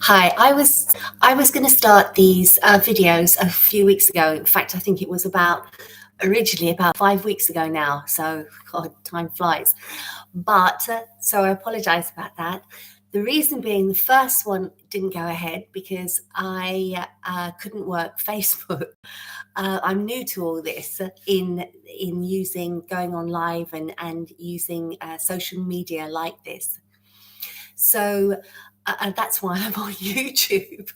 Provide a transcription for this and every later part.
Hi, I was going to start these videos a few weeks ago. In fact, I think it was originally about 5 weeks ago now. So, God, time flies. But so I apologize about that. The reason being, the first one didn't go ahead because I couldn't work Facebook. I'm new to all this in using going on live and using social media like this. So that's why I'm on YouTube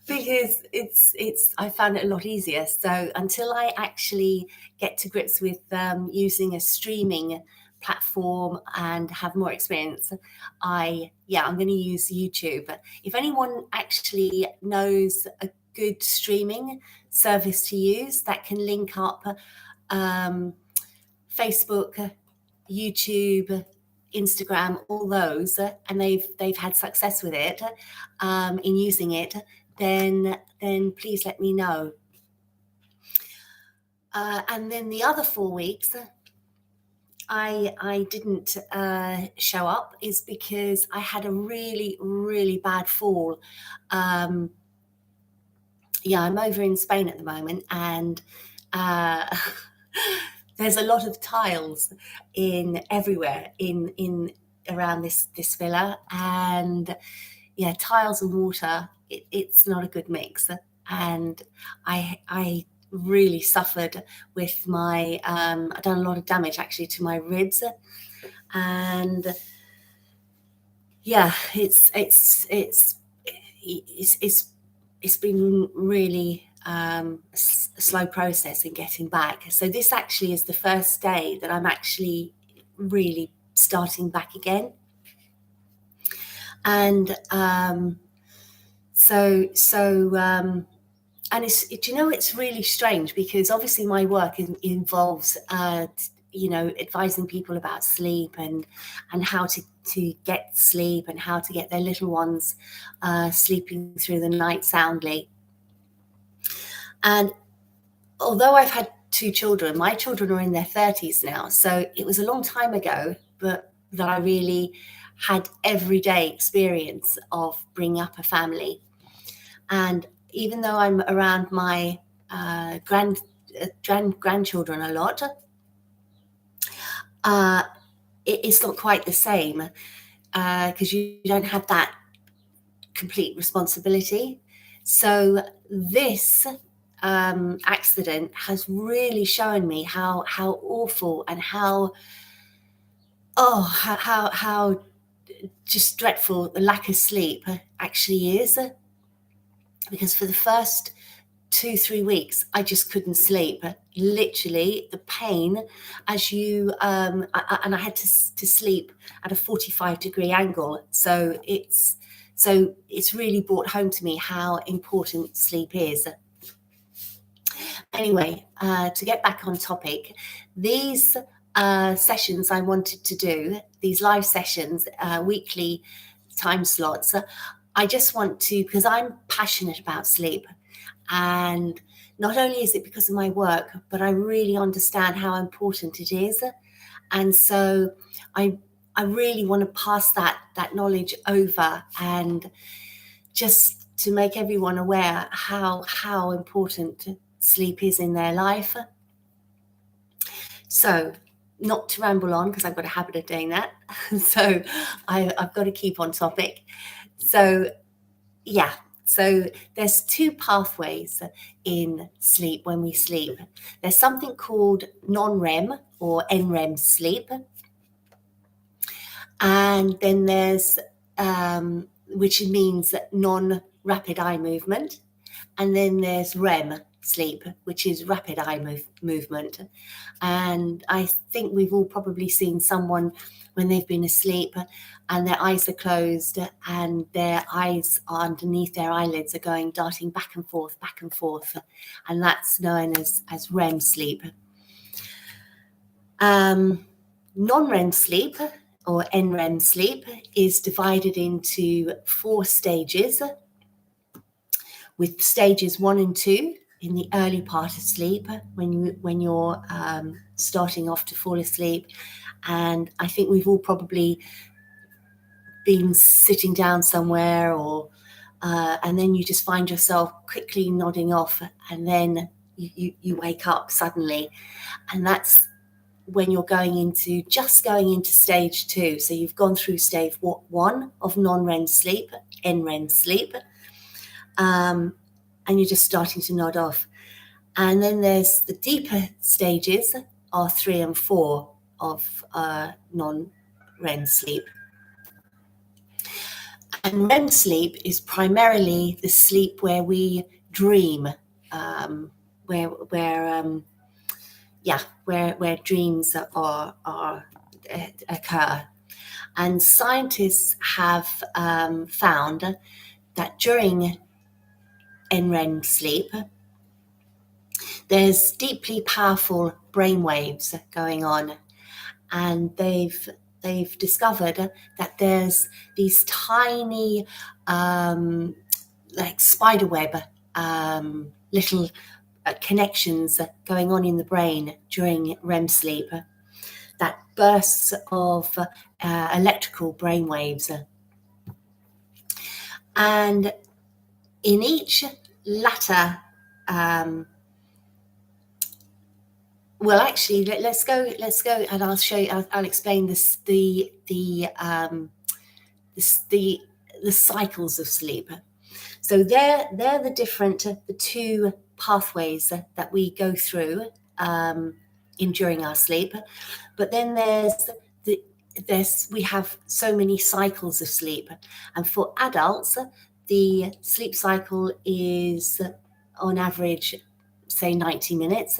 because it's I found it a lot easier. So until I actually get to grips with using a streaming platform and have more experience, I'm going to use YouTube. If anyone actually knows a good streaming service to use that can link up um, Facebook, YouTube, Instagram, all those, and they've had success with it in using it, then please let me know. And then the other 4 weeks, I didn't show up is because I had a really bad fall. I'm over in Spain at the moment, and there's a lot of tiles everywhere in around this villa, and tiles and water, it's not a good mix. And I really suffered with my I've done a lot of damage actually to my ribs, and it's been really a slow process in getting back. So this actually is the first day that I'm actually really starting back again. And and it's really strange because obviously my work involves advising people about sleep and how to get sleep and how to get their little ones sleeping through the night soundly. And although I've had 2 children, my children are in their 30s now, so it was a long time ago, but that I really had everyday experience of bringing up a family. And even though I'm around my grandchildren a lot, it's not quite the same because you don't have that complete responsibility. So this accident has really shown me how awful and how just dreadful the lack of sleep actually is. Because for the first 2-3 weeks, I just couldn't sleep. Literally, the pain as you and I had to sleep at a 45-degree angle. So it's really brought home to me how important sleep is. Anyway, to get back on topic, these sessions I wanted to do, these live sessions, weekly time slots, I just want to, because I'm passionate about sleep. And not only is it because of my work, but I really understand how important it is. And so I really want to pass that knowledge over, and just to make everyone aware how important sleep is in their life. So, not to ramble on, because I've got a habit of doing that. So I've got to keep on topic. So there's 2 pathways in sleep when we sleep. There's something called non-REM or N-Rem sleep. And then there's, which means non-rapid eye movement. And then there's REM sleep, which is rapid eye movement. And I think we've all probably seen someone when they've been asleep and their eyes are closed and their eyes are underneath their eyelids are going darting back and forth, and that's known as REM sleep. Non-REM sleep or N-REM sleep is divided into 4 stages, with stages 1 and 2 in the early part of sleep when you're starting off to fall asleep. And I think we've all probably been sitting down somewhere or and then you just find yourself quickly nodding off, and then you wake up suddenly, and that's when you're going into stage 2. So you've gone through stage 1 of non-REM sleep, N-Rem sleep, and you're just starting to nod off. And then there's the deeper stages are 3 and 4 of non-REM sleep. And REM sleep is primarily the sleep where we dream, where dreams occur. And scientists have found that during N-Rem sleep, there's deeply powerful brain waves going on, and they've discovered that there's these tiny, like spiderweb, little connections going on in the brain during REM sleep, that bursts of electrical brain waves. And in each latter, well, actually, let's go, and I'll show you. I'll explain this, the cycles of sleep. So they're the different, the two pathways that we go through during our sleep. But then we have so many cycles of sleep, and for adults, the sleep cycle is on average, say, 90 minutes.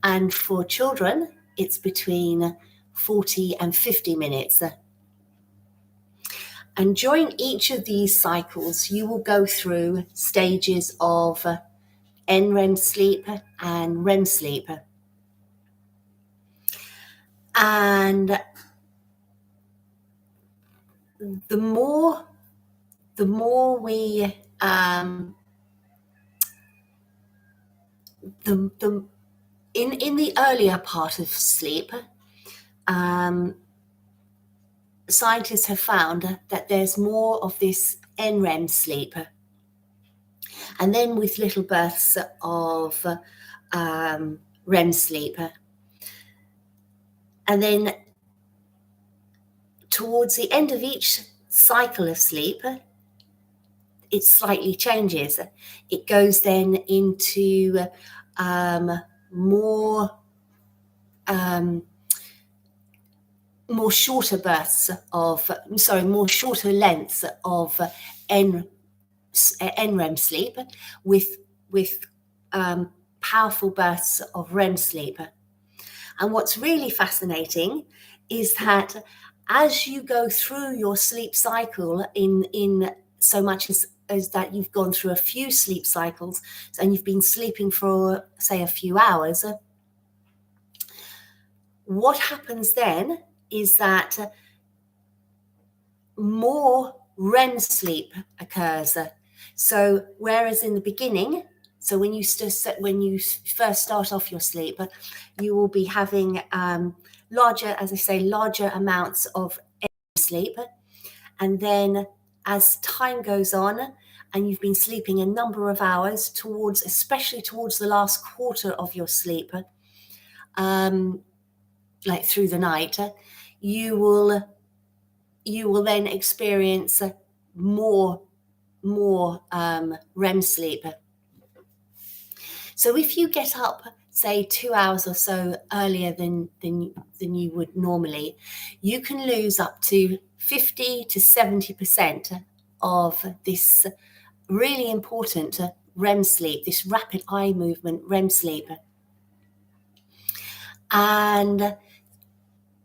And for children, it's between 40 and 50 minutes. And during each of these cycles, you will go through stages of N-Rem sleep and REM sleep. And the more we in the earlier part of sleep, scientists have found that there's more of this N-Rem sleep, and then with little bursts of REM sleep, and then towards the end of each cycle of sleep, it slightly changes. It goes then into more shorter bursts of, more shorter lengths of N-Rem sleep with powerful bursts of REM sleep. And what's really fascinating is that as you go through your sleep cycle, in so much as that you've gone through a few sleep cycles and you've been sleeping for, say, a few hours, what happens then is that more REM sleep occurs. So whereas in the beginning, so when you first start off your sleep, you will be having larger amounts of sleep, and then as time goes on and you've been sleeping a number of hours, especially towards the last quarter of your sleep, like through the night, you will then experience more REM sleep. So if you get up, say, 2 hours or so earlier than you would normally, you can lose up to 50 to 70% of this really important REM sleep, this rapid eye movement REM sleep. And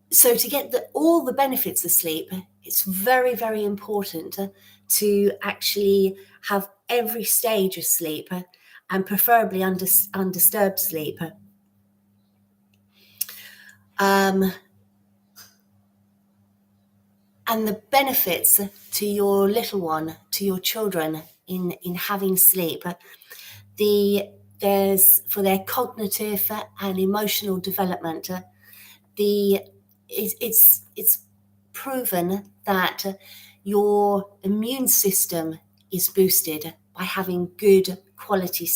so to get all the benefits of sleep, it's very, very important to actually have every stage of sleep, and preferably undisturbed sleep. And the benefits to your little one, to your children in having sleep, there's for their cognitive and emotional development, it's proven that your immune system is boosted by having good quality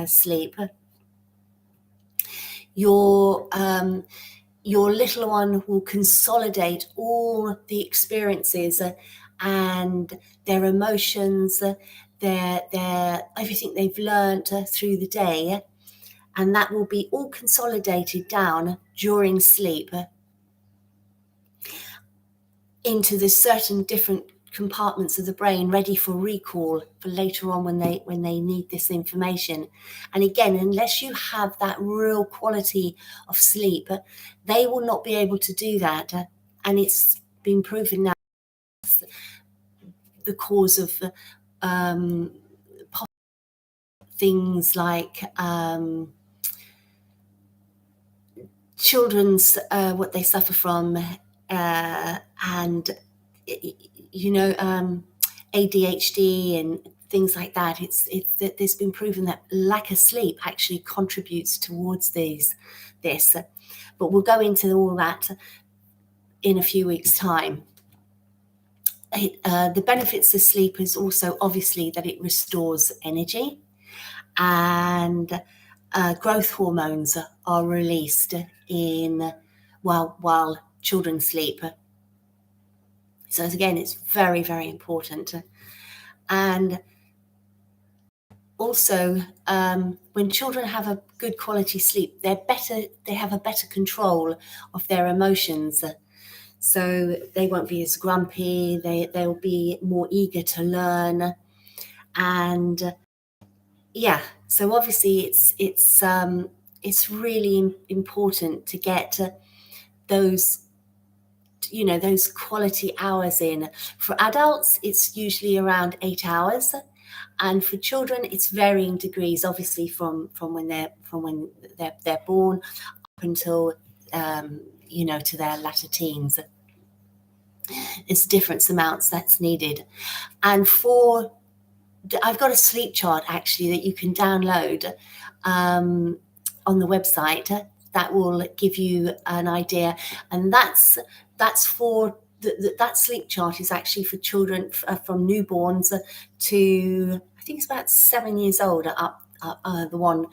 sleep. Your little one will consolidate all the experiences and their emotions, their everything they've learned through the day, and that will be all consolidated down during sleep into the certain different compartments of the brain, ready for recall for later on when they need this information. And again, unless you have that real quality of sleep, they will not be able to do that. And it's been proven now the cause of things like children's what they suffer from, and ADHD and things like that. There's been proven that lack of sleep actually contributes towards this. But we'll go into all that in a few weeks' time. The benefits of sleep is also obviously that it restores energy, and growth hormones are released while children sleep. So again, it's very, very important. And also, when children have a good quality sleep, they have a better control of their emotions. So they won't be as grumpy, they'll be more eager to learn. And yeah, so obviously it's really important to get those quality hours in. For adults, it's usually around 8 hours, and for children, it's varying degrees, obviously from when they're born up until to their latter teens. It's different amounts that's needed. And I've got a sleep chart actually that you can download on the website that will give you an idea, and that's for that sleep chart is actually for children from newborns to I think it's about 7 years old up, the one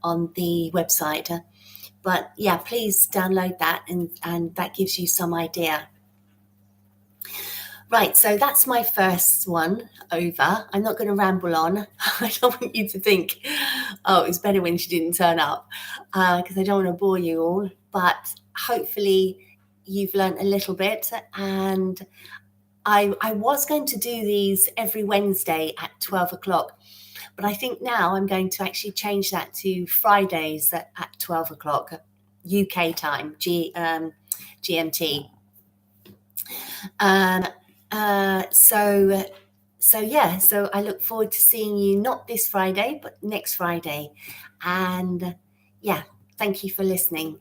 on the website. But yeah, please download that, and that gives you some idea. Right, so that's my first one over. I'm not going to ramble on. I don't want you to think, oh, it was better when she didn't turn up, because I don't want to bore you all. But hopefully you've learned a little bit. And I was going to do these every Wednesday at 12 o'clock. But I think now I'm going to actually change that to Fridays at 12 o'clock UK time, GMT. So I look forward to seeing you not this Friday, but next Friday. And yeah, thank you for listening.